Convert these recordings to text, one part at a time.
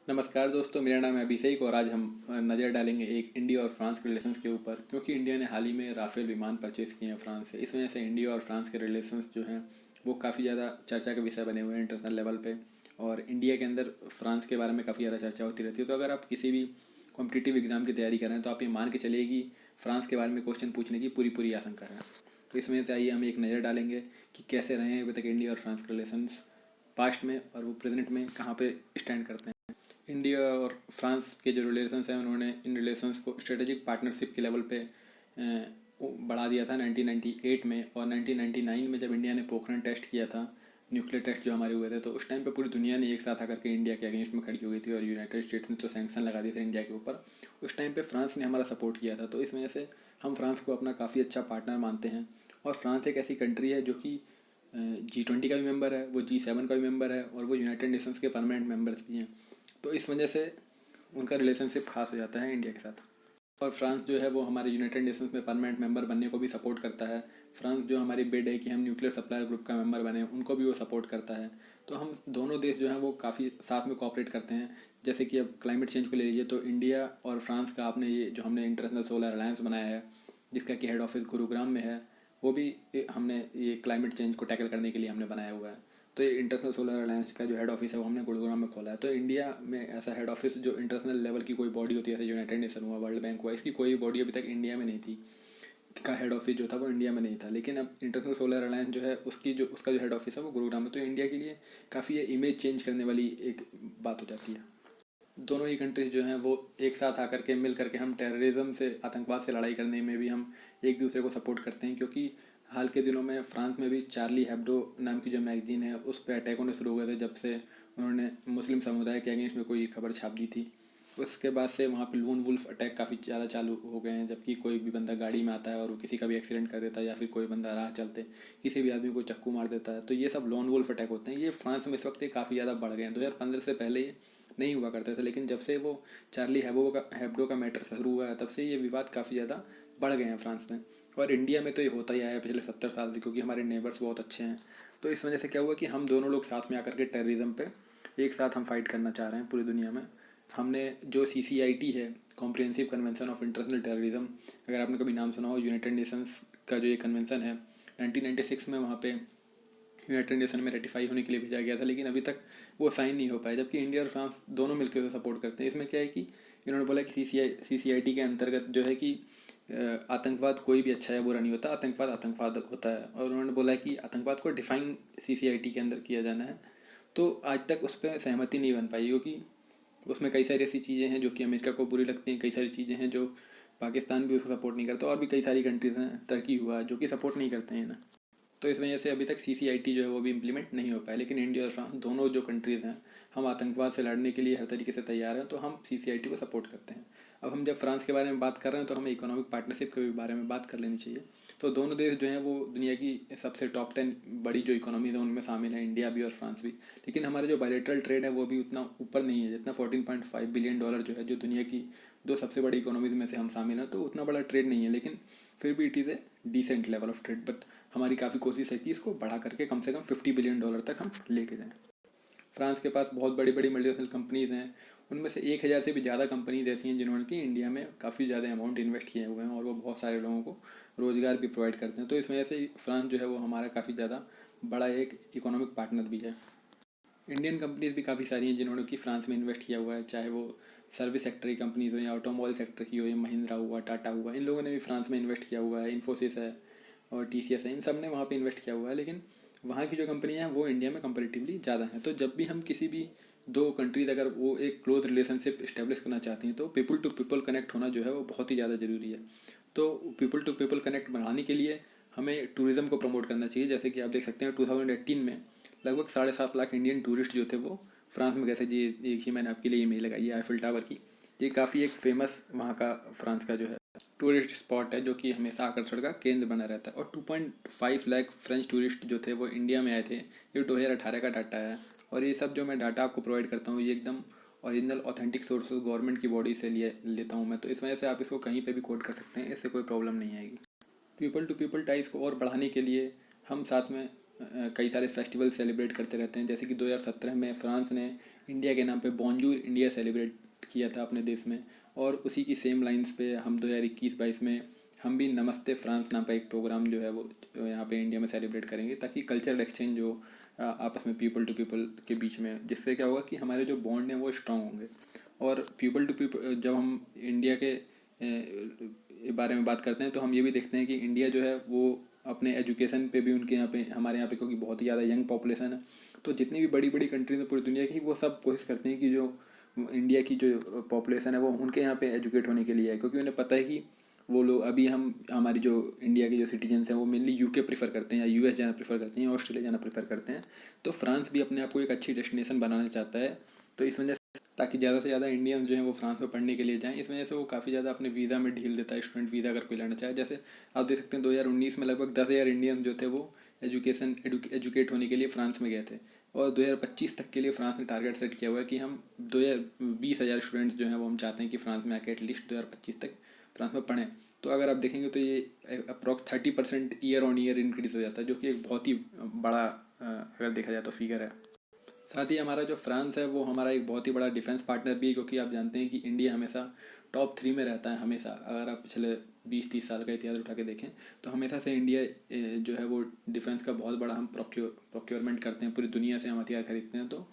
नमस्कार दोस्तों, मेरा नाम है अभिषेक और आज हम नज़र डालेंगे एक इंडिया और फ्रांस के रिलेशंस के ऊपर। क्योंकि इंडिया ने हाल ही में राफेल विमान परचेज़ किए हैं फ्रांस से। इस वजह से इंडिया और फ्रांस के रिलेशंस जो हैं वो काफ़ी ज़्यादा चर्चा का विषय बने हुए हैं इंटरनेशनल लेवल पे। और इंडिया के अंदर फ्रांस के बारे में काफ़ी ज़्यादा चर्चा होती रहती है। तो अगर आप किसी भी कॉम्पिटिटिव एग्जाम की तैयारी कर रहे हैं तो आप ये मान के चलिए कि फ्रांस के बारे में क्वेश्चन पूछने की पूरी पूरी आशंका है। तो इस वजह से आइए हम एक नज़र डालेंगे कि कैसे रहे हैं अभी तक इंडिया और फ्रांस के रिलेशंस पास्ट में, और वो प्रेजेंट में कहाँ पे स्टैंड करते हैं। इंडिया और फ्रांस के जो रिलेशंस हैं उन्होंने इन रिलेशंस को स्ट्रेटेजिक पार्टनरशिप के लेवल पे बढ़ा दिया था 1998 में। और 1999 में जब इंडिया ने पोखरण टेस्ट किया था, न्यूक्लियर टेस्ट जो हमारे हुए थे, तो उस टाइम पे पूरी दुनिया ने एक साथ आकर के इंडिया के अगेंस्ट में खड़ी हो गई थी और यूनाइटेड स्टेट्स ने तो सैंक्शन लगा दिए थे इंडिया के ऊपर। उस टाइम पे फ्रांस ने हमारा सपोर्ट किया था। तो इस वजह से हम फ्रांस को अपना काफ़ी अच्छा पार्टनर मानते हैं। और फ्रांस एक ऐसी कंट्री है जो कि G20 का भी मेंबर है, वो G7 का भी मेंबर है, और वो यूनाइटेड नेशंस के परमानेंट मेंबर्स भी हैं। तो इस वजह से उनका रिलेशनशिप खास हो जाता है इंडिया के साथ। और फ्रांस जो है वो हमारे यूनाइटेड नेशंस में परमानेंट मेंबर बनने को भी सपोर्ट करता है। फ्रांस जो हमारी बिड है कि हम न्यूक्लियर सप्लायर ग्रुप का मेंबर बने, उनको भी वो सपोर्ट करता है। तो हम दोनों देश जो हैं वो काफ़ी साथ में कोऑपरेट करते हैं। जैसे कि अब क्लाइमेट चेंज को ले लीजिए, तो इंडिया और फ्रांस का आपने ये जो हमने इंटरनेशनल सोलर अलायंस बनाया है, जिसका कि हेड ऑफिस गुरुग्राम में है, वो भी हमने ये क्लाइमेट चेंज को टैकल करने के लिए हमने बनाया हुआ है। तो ये इंटरनेशनल सोलर अलायंस का जो हेड ऑफिस है वो हमने गुरुग्राम में खोला है। तो इंडिया में ऐसा हेड ऑफिस जो इंटरनेशनल लेवल की कोई बॉडी होती है, जैसे यूनाइटेड नेशन हुआ, वर्ल्ड बैंक हुआ, इसकी कोई बॉडी अभी तक इंडिया में नहीं थी, का हेड ऑफिस जो था वो इंडिया में नहीं था। लेकिन अब इंटरनेशनल सोलर अलायंस जो है उसका जो हेड ऑफिस है वो गुरुग्राम में। तो इंडिया के लिए काफ़ी ये इमेज चेंज करने वाली एक बात हो जाती है। दोनों ही कंट्रीज जो हैं वो एक साथ आकर के मिल करके हम टेररिज्म से, आतंकवाद से लड़ाई करने में भी हम एक दूसरे को सपोर्ट करते हैं। क्योंकि हाल के दिनों में फ्रांस में भी चार्ली हेब्डो नाम की जो मैगजीन है उस पर अटैक होने शुरू हो गए थे, जब से उन्होंने मुस्लिम समुदाय के अगेंस्ट में कोई खबर छाप दी थी। उसके बाद से वहाँ पे लून वुल्फ अटैक काफ़ी ज़्यादा चालू हो गए हैं। जबकि कोई भी बंदा गाड़ी में आता है और वो किसी का भी एक्सीडेंट कर देता है, या फिर कोई बंदा राह चलते किसी भी आदमी को चक्कू मार देता है, तो ये सब लॉन वुल्फ अटैक होते हैं। ये फ्रांस में इस वक्त काफ़ी ज़्यादा बढ़ गए हैं। 2015 से पहले ये नहीं हुआ करते थे, लेकिन जब से वो चार्ली हेब्डो का मैटर शुरू हुआ है, तब से ये विवाद काफ़ी ज़्यादा बढ़ गए हैं फ्रांस में। और इंडिया में तो ये होता ही आया है पिछले 70 साल से, क्योंकि हमारे नेबर्स बहुत अच्छे हैं। तो इस वजह से क्या हुआ कि हम दोनों लोग साथ में आकर के टेररिज्म पे एक साथ हम फाइट करना चाह रहे हैं पूरी दुनिया में। हमने जो CCIT है, comprehensive convention of international terrorism, अगर आपने कभी नाम सुना हो, यूनाइटेड नेशंस का जो ये कन्वेंशन है, 1996 में वहाँ पे यूनाइटेड नेशन में रेटिफाई होने के लिए भेजा गया था, लेकिन अभी तक वो साइन नहीं हो पाया। जबकि इंडिया और फ्रांस दोनों मिलकर उसे सपोर्ट करते हैं। इसमें क्या है कि इन्होंने बोला कि CCIT के अंतर्गत जो है कि आतंकवाद कोई भी अच्छा या बुरा नहीं होता, आतंकवाद आतंकवाद होता है। और उन्होंने बोला कि आतंकवाद को डिफाइन CCIT के अंदर किया जाना है। तो आज तक उस पर सहमति नहीं बन पाई, क्योंकि उसमें कई सारी ऐसी चीज़ें हैं जो कि अमेरिका को बुरी लगती हैं, कई सारी चीज़ें हैं जो पाकिस्तान भी उसको सपोर्ट नहीं करता, और भी कई सारी कंट्रीज़ हैं, टर्की हुआ, जो कि सपोर्ट नहीं करते हैं ना। तो इस वजह से अभी तक CCIT जो है वो भी इम्प्लीमेंट नहीं हो पाया। लेकिन इंडिया और फ्रांस दोनों जो कंट्रीज़ हैं, हम आतंकवाद से लड़ने के लिए हर तरीके से तैयार हैं, तो हम CCIT को सपोर्ट करते हैं। अब हम जब फ्रांस के बारे में बात कर रहे हैं तो हमें इकोनॉमिक पार्टनरशिप के भी बारे में बात कर लेनी चाहिए। तो दोनों देश जो हैं वो दुनिया की सबसे टॉप 10 बड़ी जो इकोनॉमीज है उनमें शामिल है, इंडिया भी और फ्रांस भी। लेकिन हमारा जो बायलेटरल ट्रेड है वो भी उतना ऊपर नहीं है जितना $14.5 बिलियन जो है, जो दुनिया की दो सबसे बड़ी इकोनॉमीज में से हम शामिल हैं। तो उतना बड़ा ट्रेड नहीं है, लेकिन फिर भी it is a decent level of trade. But हमारी काफ़ी कोशिश है कि इसको बढ़ा करके कम से कम $50 बिलियन तक हम लेके जाएं। फ्रांस के पास बहुत बड़ी बड़ी मल्टीनेशनल कंपनीज़ हैं। उनमें से 1,000 से भी ज़्यादा कंपनीज ऐसी हैं जिन्होंने कि इंडिया में काफ़ी ज़्यादा अमाउंट इन्वेस्ट किए हुए हैं, और वो बहुत सारे लोगों को रोज़गार भी प्रोवाइड करते हैं। तो इस वजह से फ्रांस जो है वो हमारा काफ़ी ज़्यादा बड़ा एक इकोनॉमिक पार्टनर भी है। इंडियन कंपनीज भी काफ़ी सारी हैं जिन्होंने कि फ्रांस में इन्वेस्ट किया हुआ है, चाहे वो सर्विस सेक्टर की कंपनीज हो या ऑटोमोबाइल सेक्टर की हो, या महिंद्रा हुआ, टाटा हुआ, इन लोगों ने भी फ्रांस में इन्वेस्ट किया हुआ है। इन्फोसिस है और TCS है, इन सब ने वहाँ पे इन्वेस्ट किया हुआ है। लेकिन वहाँ की जो कंपनियाँ हैं वो इंडिया में कंपेरेटिवली ज़्यादा हैं। तो जब भी हम किसी भी दो कंट्रीज अगर वो एक क्लोज रिलेशनशिप इस्टेब्लिश करना चाहती हैं, तो पीपल टू पीपल कनेक्ट होना जो है वो बहुत ही ज़्यादा ज़रूरी है। तो पीपल टू पीपल कनेक्ट बढ़ाने के लिए हमें टूरिज़्म को प्रमोट करना चाहिए। जैसे कि आप देख सकते हैं 2018 में लगभग 7.5 लाख इंडियन टूरिस्ट जो थे वो फ्रांस में गए थे। जी देखिए, मैंने आपके लिए ईमेल लगाई है आईफिल टावर की। ये काफ़ी एक फेमस वहाँ का फ्रांस का जो है टूरिस्ट स्पॉट है, जो कि हमेशा आकर्षण का केंद्र बना रहता है। और 2.5 लाख फ्रेंच टूरिस्ट जो थे वो इंडिया में आए थे। ये 2018 का डाटा है। और ये सब जो मैं डाटा आपको प्रोवाइड करता हूँ ये एकदम ओरिजिनल ऑथेंटिक सोर्सेज गवर्नमेंट की बॉडी से लिए लेता हूँ मैं। तो इस वजह से आप इसको कहीं पे भी कोट कर सकते हैं, इससे कोई प्रॉब्लम नहीं आएगी। पीपल टू पीपल टाइज को और बढ़ाने के लिए हम साथ में कई सारे फेस्टिवल सेलिब्रेट करते रहते हैं। जैसे कि 2017 में फ्रांस ने इंडिया के नाम पे बॉन्जूर इंडिया सेलिब्रेट किया था अपने देश में, और उसी की सेम लाइंस पे हम 2021-22 में हम भी नमस्ते फ्रांस नाम का एक प्रोग्राम जो है वो यहाँ पे इंडिया में सेलिब्रेट करेंगे, ताकि कल्चरल एक्सचेंज हो आपस में पीपल टू पीपल के बीच में, जिससे क्या होगा कि हमारे जो बॉन्ड हैं वो स्ट्रांग होंगे। और पीपल टू पीपल जब हम इंडिया के बारे में बात करते हैं तो हम ये भी देखते हैं कि इंडिया जो है वो अपने एजुकेशन पे भी उनके यहाँ पे, हमारे यहाँ पे क्योंकि बहुत ही ज़्यादा यंग पॉपुलेशन है, तो जितनी भी बड़ी बड़ी कंट्रीज हैं पूरी दुनिया की, वो सब कोशिश करते हैं कि जो इंडिया की जो पॉपुलेशन है वो उनके यहाँ पे एजुकेट होने के लिए है, क्योंकि उन्हें पता है कि वो लोग अभी हमारी जो इंडिया के जो सिटीजन्स हैं वो मेनली यूके प्रीफर करते हैं या यूएस जाना प्रीफर करते हैं या ऑस्ट्रेलिया जाना प्रीफर करते हैं। तो फ्रांस भी अपने आप को एक अच्छी डेस्टिनेशन बनाना चाहता है, तो इस वजह से ताकि ज़्यादा से ज़्यादा इंडियंस जो हैं वो फ्रांस में पढ़ने के लिए जाएं, इस वजह से वो काफ़ी ज़्यादा अपने वीज़ा में ढील देता है स्टूडेंट वीज़ा अगर कोई लेना चाहे। जैसे आप देख सकते हैं 2019 में लगभग 10,000 इंडियन जो थे वो एजुकेट होने के लिए फ्रांस में गए थे, और 2025 तक के लिए फ्रांस ने टारगेट सेट किया हुआ है कि हम 20,000 स्टूडेंट्स जो हैं वो हम चाहते हैं कि फ्रांस में आके एटलीस्ट 2025 तक फ्रांस में पढ़ें। तो अगर आप देखेंगे तो ये approx 30% year on year increase हो जाता है, जो कि एक बहुत ही बड़ा अगर देखा जाए तो फिगर है। साथ ही हमारा जो फ्रांस है वो हमारा एक बहुत ही बड़ा डिफेंस पार्टनर भी है, क्योंकि आप जानते हैं कि इंडिया हमेशा टॉप 3 में रहता है हमेशा। अगर आप पिछले 20-30 साल का इतिहास उठा के देखें तो हमेशा से इंडिया जो है वो डिफेंस का बहुत बड़ा हम प्रोक्योरमेंट करते हैं, पूरी दुनिया से हम हथियार खरीदते हैं। तो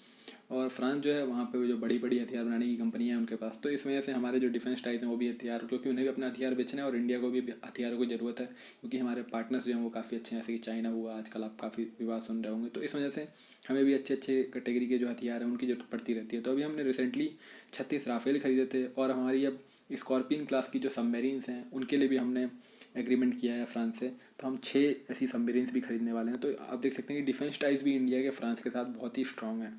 और फ्रांस जो है वहाँ पे जो बड़ी बड़ी हथियार बनाने की कंपनियां हैं उनके पास, तो इस वजह से हमारे जो डिफेंस टाइप हैं वो भी हथियार, क्योंकि उन्हें भी अपना हथियार बेचना है और इंडिया को भी हथियारों की ज़रूरत है, क्योंकि हमारे पार्टनर्स जो हैं वो काफ़ी अच्छे हैं, जैसे कि चाइना हुआ, आजकल आप काफ़ी विवाद सुन रहे होंगे। तो इस वजह से हमें भी अच्छे अच्छे कैटेगरी के जो हथियार हैं उनकी ज़रूरत पड़ती रहती है। तो अभी हमने रिसेंटली 36 राफेल खरीदे थे, और हमारी अब स्कॉर्पियन क्लास की जो सबमरीन्स हैं उनके लिए भी हमने एग्रीमेंट किया है फ्रांस से। तो हम 6 ऐसी सबमरीन्स भी खरीदने वाले हैं। तो आप देख सकते हैं कि डिफेंस टाइज भी इंडिया के फ्रांस के साथ बहुत ही स्ट्रॉन्ग है।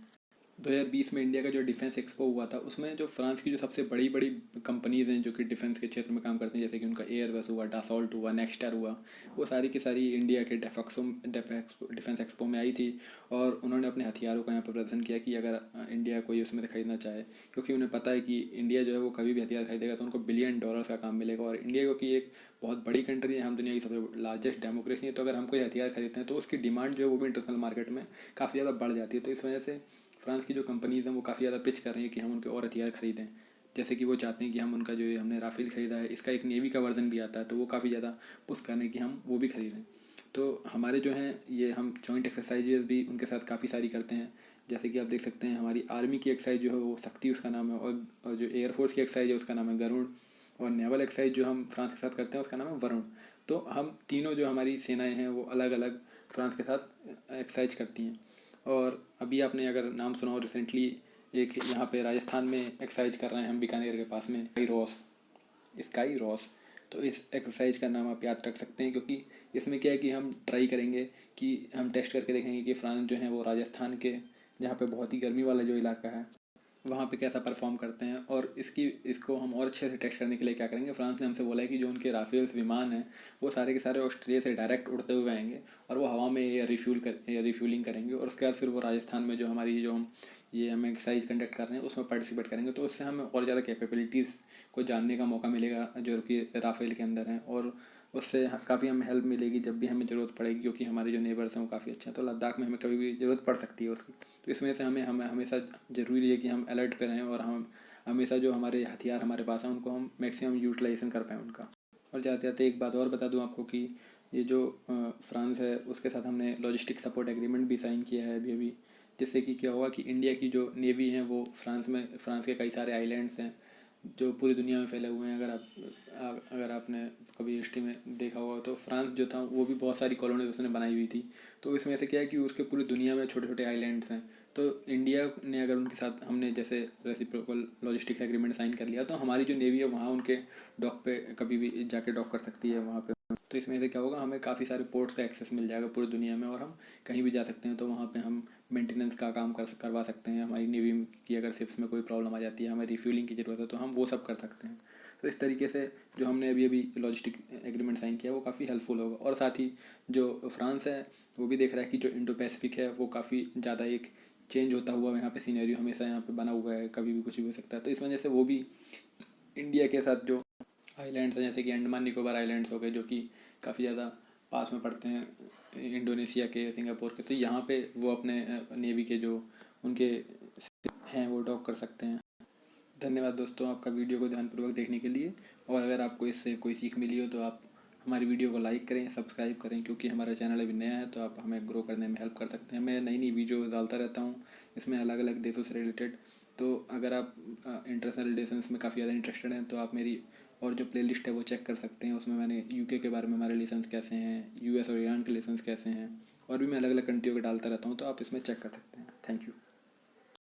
2020 में इंडिया का जो डिफेंस एक्सपो हुआ था उसमें जो फ्रांस की जो सबसे बड़ी बड़ी कंपनीज हैं जो कि डिफेंस के क्षेत्र में काम करती हैं, जैसे कि उनका एयरबस हुआ, डासॉल्ट हुआ, नेक्स्टर हुआ, वो सारी की सारी इंडिया के डिफेंस एक्सपो में आई थी, और उन्होंने अपने हथियारों का यहाँ पर प्रदर्शन किया कि अगर इंडिया कोई उसमें से खरीदना चाहे, क्योंकि उन्हें पता है कि इंडिया जो है वो कभी भी हथियार खरीदेगा तो उनको $1 बिलियन का काम मिलेगा। और इंडिया क्योंकि एक बहुत बड़ी कंट्री है, हम दुनिया की सबसे लार्जेस्ट डेमोक्रेसी है, तो अगर हम कोई हथियार खरीदते हैं तो उसकी डिमांड जो है वो भी इंटरनेशनल मार्केट में काफ़ी ज़्यादा बढ़ जाती है। तो इस वजह से फ्रांस की जो कंपनीज़ हैं वो काफ़ी ज़्यादा पिच कर रही हैं कि हम उनके और हथियार खरीदें। जैसे कि वो चाहते हैं कि हम उनका जो ये हमने राफेल ख़रीदा है इसका एक नेवी का वर्जन भी आता है, तो वो काफ़ी ज़्यादा पुश कर रहे हैं कि हम वो भी खरीदें। तो हमारे जो हैं ये हम जॉइंट एक्सरसाइजेज भी उनके साथ काफ़ी सारी करते हैं। जैसे कि आप देख सकते हैं हमारी आर्मी की एक्सरसाइज जो है वो शक्ति उसका नाम है, और जो एयरफोर्स की एक्सरसाइज है उसका नाम है गरुड़, और नेवल एक्सरसाइज जो हम फ्रांस के साथ करते हैं उसका नाम है वरुण। तो हम तीनों जो हमारी सेनाएं हैं वो अलग अलग फ्रांस के साथ एक्सरसाइज करती हैं। और अभी आपने अगर नाम सुना हो रिसेंटली एक यहाँ पे राजस्थान में एक्सरसाइज कर रहे हैं हम बीकानेर के पास में, स्काई रॉस। तो इस एक्सरसाइज का नाम आप याद रख सकते हैं, क्योंकि इसमें क्या है कि हम ट्राई करेंगे कि हम टेस्ट करके देखेंगे कि फ्रांस जो है वो राजस्थान के जहाँ पे बहुत ही गर्मी वाला जो इलाका है वहाँ पे कैसा परफॉर्म करते हैं। और इसको हम और अच्छे से टेस्ट करने के लिए क्या करेंगे, फ्रांस ने हमसे बोला है कि जो उनके राफेल्स विमान हैं वो सारे के सारे ऑस्ट्रेलिया से डायरेक्ट उड़ते हुए आएंगे, और वो हवा में एयर रिफ्यूलिंग करेंगे, और उसके बाद फिर वो राजस्थान में जो हमारी जो हम एक्सरसाइज कंडक्ट कर रहे हैं उसमें पार्टिसिपेट करेंगे। तो उससे हमें और ज़्यादा कैपेबिलिटीज़ को जानने का मौका मिलेगा जो कि राफेल के अंदर हैं, और उससे काफ़ी हमें हेल्प मिलेगी जब भी हमें ज़रूरत पड़ेगी, क्योंकि हमारे जो नेबर्स हैं वो काफ़ी अच्छे हैं, तो लद्दाख में हमें कभी भी ज़रूरत पड़ सकती है उसकी। तो इस वजह से हमें हमेशा ज़रूरी है कि हम अलर्ट पे रहें, और हम हमेशा जो हमारे हथियार हमारे पास हैं उनको हम मैक्सिमम यूटिलाइजेशन कर पाएँ उनका। और जाते जाते एक बात और बता दूं आपको कि ये जो फ्रांस है उसके साथ हमने लॉजिस्टिक सपोर्ट एग्रीमेंट भी साइन किया है अभी अभी, जिससे कि क्या होगा कि इंडिया की जो नेवी है वो फ्रांस के कई सारे आइलैंड्स हैं जो पूरी दुनिया में फैले हुए हैं। अगर आपने कभी हिस्ट्री में देखा होगा तो फ्रांस जो था वो भी बहुत सारी कॉलोनीज उसने बनाई हुई थी। तो इसमें से क्या है कि उसके पूरी दुनिया में छोटे छोटे आइलैंड्स हैं, तो इंडिया ने अगर उनके साथ हमने जैसे रेसिप्रोकल लॉजिस्टिक्स एग्रीमेंट साइन कर लिया तो हमारी जो नेवी है वहाँ उनके डॉक पे कभी भी जाके डॉक कर सकती है वहाँ पे। तो इसमें से क्या होगा, हमें काफ़ी सारे पोर्ट्स का एक्सेस मिल जाएगा पूरी दुनिया में, और हम कहीं भी जा सकते हैं। तो वहाँ पे हम मेंटेनेंस का काम करवा सकते हैं, हमारी नेवी की अगर शिप्स में कोई प्रॉब्लम आ जाती है, हमें रिफ्यूलिंग की ज़रूरत है तो हम वो सब कर सकते हैं। तो इस तरीके से जो हमने अभी अभी लॉजिस्टिक एग्रीमेंट साइन किया वो काफ़ी हेल्पफुल होगा। और साथ ही जो फ्रांस है वो भी देख रहा है कि जो इंडो पैसिफिक है वो काफ़ी ज़्यादा एक चेंज होता हुआ यहाँ पे सीनेरियो हमेशा यहाँ पे बना हुआ है, कभी भी कुछ भी हो सकता है। तो इस वजह से वो भी इंडिया के साथ जो आइलैंड्स हैं जैसे कि अंडमान निकोबार आइलैंड्स हो गए जो कि काफ़ी ज़्यादा पास में पड़ते हैं इंडोनेशिया के, सिंगापुर के, तो यहाँ पे वो अपने नेवी के जो उनके हैं वो डॉग कर सकते हैं। धन्यवाद दोस्तों आपका वीडियो को ध्यानपूर्वक देखने के लिए। और अगर आपको इससे कोई सीख मिली हो तो आप हमारी वीडियो को लाइक करें, सब्सक्राइब करें, क्योंकि हमारा चैनल अभी नया है तो आप हमें ग्रो करने में हेल्प कर सकते हैं। मैं नई नई वीडियो डालता रहता हूँ इसमें अलग अलग देशों से रिलेटेड। तो अगर आप इंटरनेशनल रिलेशंस में काफ़ी ज़्यादा इंटरेस्टेड हैं तो आप मेरी और जो प्लेलिस्ट है वो चेक कर सकते हैं। उसमें मैंने यूके के बारे में हमारे रिलेशंस कैसे हैं, यूएस और ईरान के रिलेशंस कैसे हैं, और भी मैं अलग अलग कंट्रियों के डालता रहता हूँ, तो आप इसमें चेक कर सकते हैं। Thank you.